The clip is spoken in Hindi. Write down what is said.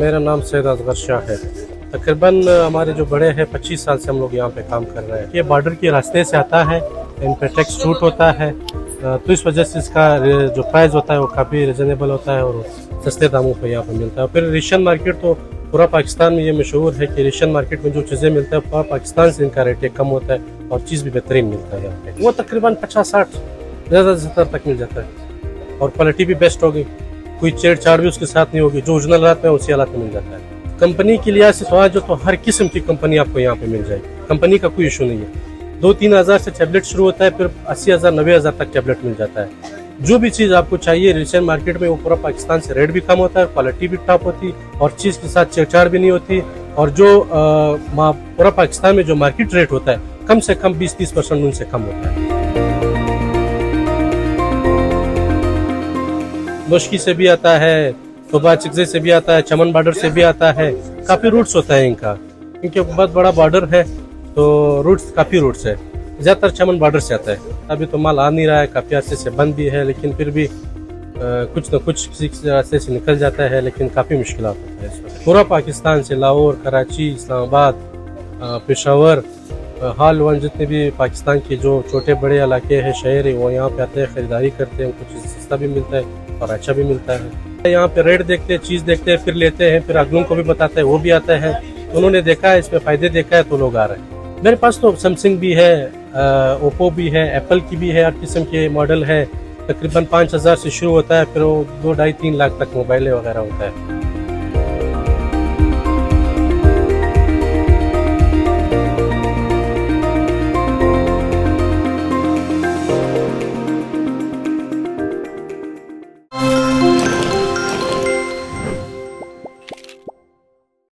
मेरा नाम सैयद असगर शाह है। तकरीबन हमारे जो बड़े हैं 25 साल से हम लोग यहाँ पे काम कर रहे हैं। ये बॉर्डर के रास्ते से आता है, इन पे टैक्स छूट होता है, तो इस वजह से इसका जो प्राइस होता है वो काफ़ी रिजनेबल होता है और सस्ते दामों पे यहाँ पे मिलता है। फिर रेशन मार्केट तो पूरा पाकिस्तान में ये मशहूर है कि रेशन मार्केट में जो चीज़ें मिलता है पूरा पाकिस्तान से इनका रेट कम होता है और चीज़ भी बेहतरीन मिलता है यहाँ पे। वो तकरीबन 50-60 ज़्यादा से 70 तक मिल जाता है और क्वालिटी भी बेस्ट होगी, कोई छेड़छाड़ भी उसके साथ नहीं होगी, जो ओरिजिनल हालात में उसी हालात में मिल जाता है। कंपनी के लिहाज से सवाल जो तो हर किस्म की कंपनी आपको यहाँ पे मिल जाएगी, कंपनी का कोई इशू नहीं है। 2-3 हज़ार से टैबलेट शुरू होता है, फिर 80,000-90,000 तक टैबलेट मिल जाता है। जो भी चीज़ आपको चाहिए रेशन मार्केट में वो पूरा पाकिस्तान से रेट भी कम होता है, क्वालिटी भी टॉप होती और चीज़ के साथ छेड़छाड़ भी नहीं होती। और जो पूरा पाकिस्तान में जो मार्केट रेट होता है कम से कम 20-30% उनसे कम होता है। मुश्की से भी आता है, तोबा चिकजे से भी आता है, चमन बॉर्डर से भी आता है। काफ़ी रूट्स होता है इनका, क्योंकि बहुत बड़ा बॉर्डर है तो रूट्स काफ़ी रूट्स है। ज़्यादातर चमन बॉर्डर से आता है। अभी तो माल आ नहीं रहा है, काफ़ी अर्से से बंद भी है, लेकिन फिर भी कुछ न कुछ किसी रास्ते से निकल जाता है, लेकिन काफ़ी मुश्किल होता है इस वक्त। पूरा पाकिस्तान से लाहौर, कराची, इस्लामाबाद, पेशावर, हाल वन जितने भी पाकिस्तान के जो छोटे बड़े इलाके हैं, शहर है, वो यहाँ पे आते हैं, ख़रीदारी करते हैं। कुछ सस्ता भी मिलता है और अच्छा भी मिलता है। यहाँ पे रेट देखते हैं, चीज़ देखते हैं, फिर लेते हैं, फिर अगलों को भी बताते हैं, वो भी आता है। उन्होंने देखा है, इसमें फ़ायदे देखा है तो लोग आ रहे हैं। मेरे पास तो सैमसंग भी है, ओप्पो भी है, एप्पल की भी है, हर किस्म के मॉडल है। तकरीबन 5,000 से शुरू होता है, फिर वो 2-2.5-3 लाख तक मोबाइल वगैरह होता है।